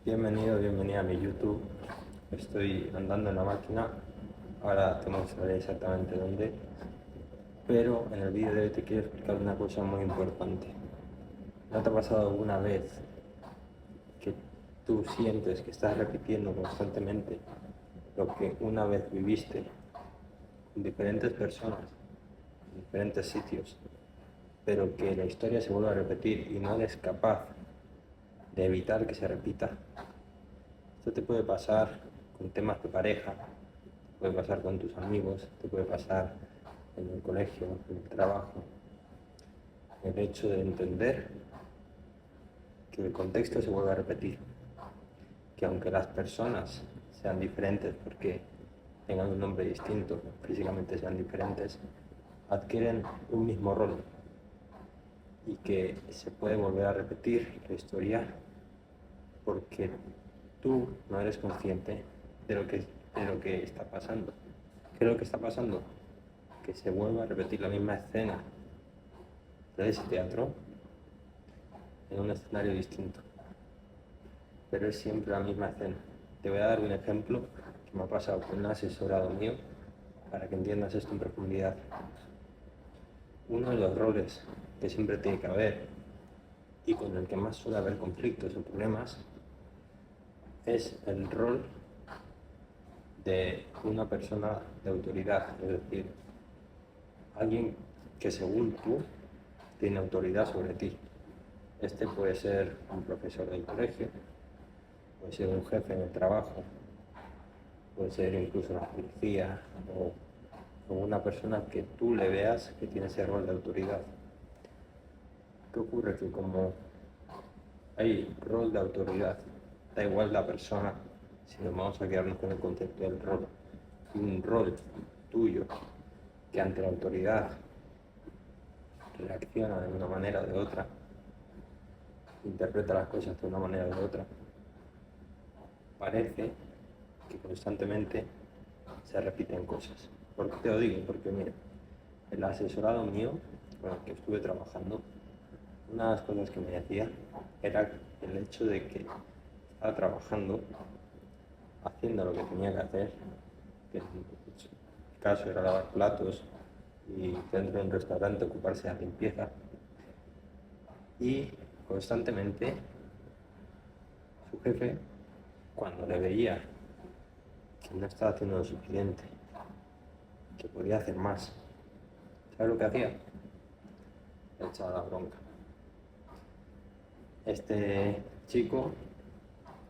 Bienvenido, bienvenida a mi YouTube. Estoy andando en la máquina, ahora te mostraré exactamente dónde, pero en el vídeo de hoy te quiero explicar una cosa muy importante. ¿No te ha pasado alguna vez que tú sientes que estás repitiendo constantemente lo que una vez viviste con diferentes personas, en diferentes sitios, pero que la historia se vuelve a repetir y no eres capaz de evitar que se repita? Esto te puede pasar con temas de pareja, te puede pasar con tus amigos, te puede pasar en el colegio, en el trabajo. El hecho de entender que el contexto se vuelve a repetir, que aunque las personas sean diferentes porque tengan un nombre distinto, físicamente sean diferentes, adquieren un mismo rol y que se puede volver a repetir la historia porque tú no eres consciente de lo que está pasando. ¿Qué es lo que está pasando? Que se vuelva a repetir la misma escena de ese teatro en un escenario distinto, pero es siempre la misma escena. Te voy a dar un ejemplo que me ha pasado con un asesorado mío para que entiendas esto en profundidad. Uno de los roles que siempre tiene que haber y con el que más suele haber conflictos o problemas es el rol de una persona de autoridad, es decir, alguien que según tú tiene autoridad sobre ti. Este puede ser un profesor del colegio, puede ser un jefe en el trabajo, puede ser incluso la policía o una persona que tú le veas que tiene ese rol de autoridad. ¿Qué ocurre? Que como hay rol de autoridad, da igual la persona, si nos vamos a quedarnos con el concepto del rol, un rol tuyo que ante la autoridad reacciona de una manera o de otra, interpreta las cosas de una manera o de otra, parece que constantemente se repiten cosas. ¿Por qué te lo digo? Porque mira, el asesorado mío con el que estuve trabajando, una de las cosas que me decía era el hecho de que estaba trabajando, haciendo lo que tenía que hacer, que en el caso era lavar platos y dentro de un restaurante ocuparse de la limpieza, y constantemente su jefe, cuando le veía que no estaba haciendo lo suficiente, que podía hacer más, ¿sabes lo que hacía? Le echaba la bronca. Este chico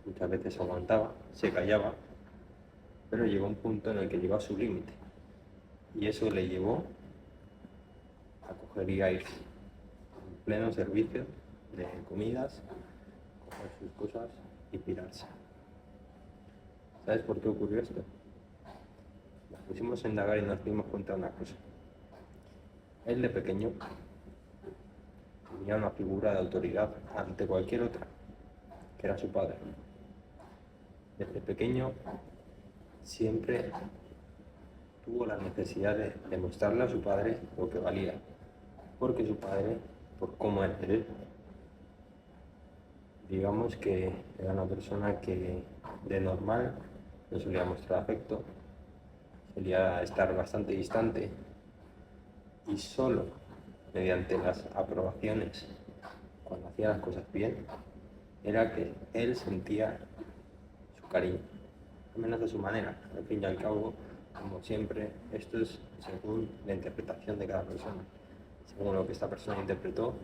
muchas veces aguantaba, se callaba, pero llegó un punto en el que llegó a su límite y eso le llevó a coger y a irse en pleno servicio de comidas, coger sus cosas y pirarse. ¿Sabes por qué ocurrió esto? Nos pusimos a indagar y nos dimos cuenta de una cosa. Él de pequeño tenía una figura de autoridad ante cualquier otra, que era su padre. Desde pequeño siempre tuvo la necesidad de demostrarle a su padre lo que valía, porque su padre, por cómo era él, digamos que era una persona que de normal no solía mostrar afecto, solía estar bastante distante y solo mediante las aprobaciones, cuando hacía las cosas bien, era que él sentía su cariño, al menos de su manera. Al fin y al cabo, como siempre, esto es según la interpretación de cada persona. Según lo que esta persona interpretó,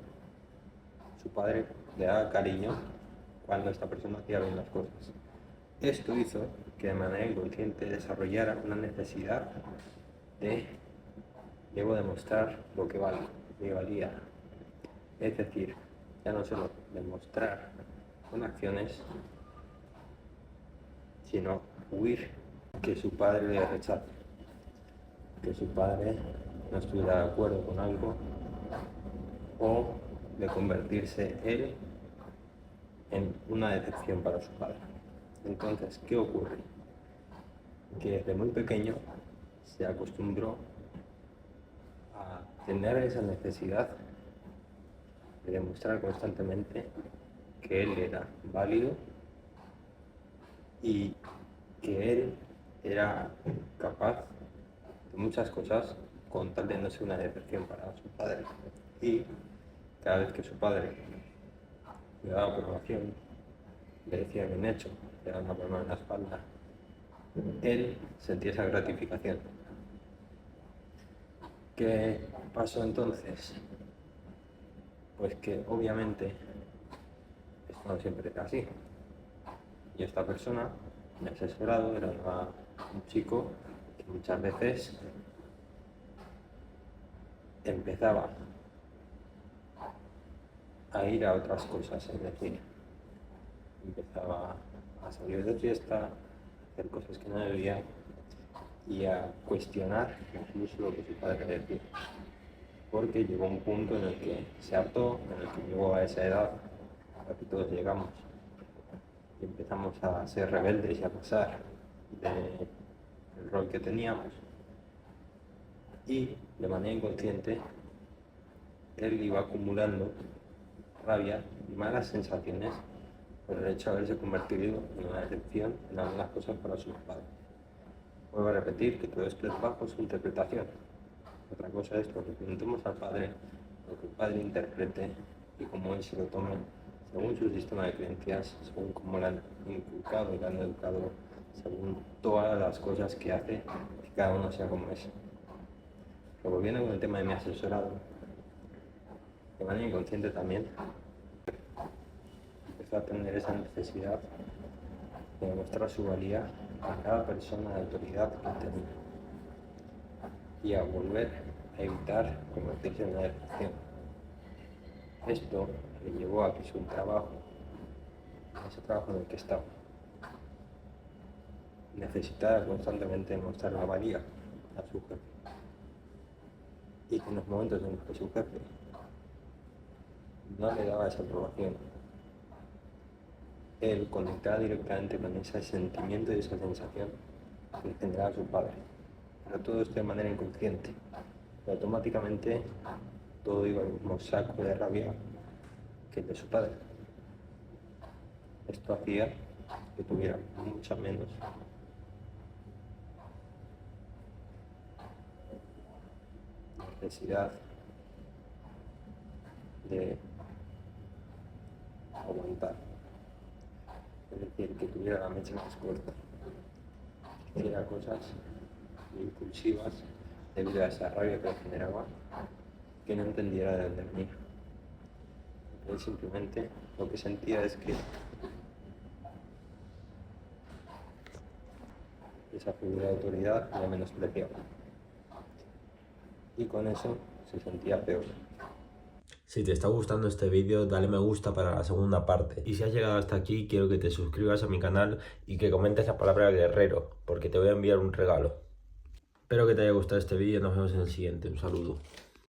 su padre le daba cariño cuando esta persona hacía bien las cosas. Esto hizo que de manera inconsciente desarrollara una necesidad de debo demostrar lo que vale, mi valía. Es decir, ya no solo demostrar con acciones, sino huir que su padre le rechace, que su padre no estuviera de acuerdo con algo o de convertirse él en una decepción para su padre. Entonces, ¿qué ocurre? Que desde muy pequeño se acostumbró a tener esa necesidad de demostrar constantemente que él era válido y que él era capaz de muchas cosas con tal de no ser una decepción para su padre. Y cada vez que su padre le daba aprobación, le decía bien hecho, le daba una palma en la espalda, él sentía esa gratificación. ¿Qué pasó entonces? Pues que obviamente esto no siempre era así. Y esta persona, mi asesorado, era un chico que muchas veces empezaba a ir a otras cosas, es decir, empezaba a salir de fiesta, a hacer cosas que no debía y a cuestionar incluso lo que su padre le decía. Porque llegó un punto en el que se hartó, en el que llegó a esa edad a la que todos llegamos y empezamos a ser rebeldes y a pasar del rol que teníamos. Y de manera inconsciente él iba acumulando rabia y malas sensaciones por el hecho de haberse convertido en una decepción en algunas cosas para sus padres. Vuelvo a repetir que todo esto es bajo su interpretación. Otra cosa es lo que preguntemos al padre, lo que el padre interprete y cómo él se lo tome según su sistema de creencias, según cómo le han inculcado y le han educado, según todas las cosas que hace, que cada uno sea como es. Pero volviendo con el tema de mi asesorado, de manera inconsciente también, empezó a tener esa necesidad de demostrar su valía a cada persona de autoridad que tenía y a volver a evitar convertirse en una decepción. Esto le llevó a que su trabajo, ese trabajo en el que estaba, necesitara constantemente demostrar la valía a su jefe. Y que en los momentos en los que su jefe no le daba esa aprobación, él conectaba directamente con ese sentimiento y esa sensación que le generaba su padre. Pero todo esto de manera inconsciente. Y automáticamente todo iba al mismo saco de rabia que el de su padre. Esto hacía que tuviera mucha menos necesidad de aguantar. Es decir, que tuviera la mecha más corta, que hiciera cosas impulsivas debido a esa rabia que le generaba, que no entendiera de dónde venía. Él simplemente lo que sentía es que esa figura de autoridad le menospreciaba. Y con eso se sentía peor. Si te está gustando este vídeo, dale me gusta para la segunda parte. Y si has llegado hasta aquí, quiero que te suscribas a mi canal y que comentes la palabra guerrero, porque te voy a enviar un regalo. Espero que te haya gustado este vídeo y nos vemos en el siguiente. Un saludo.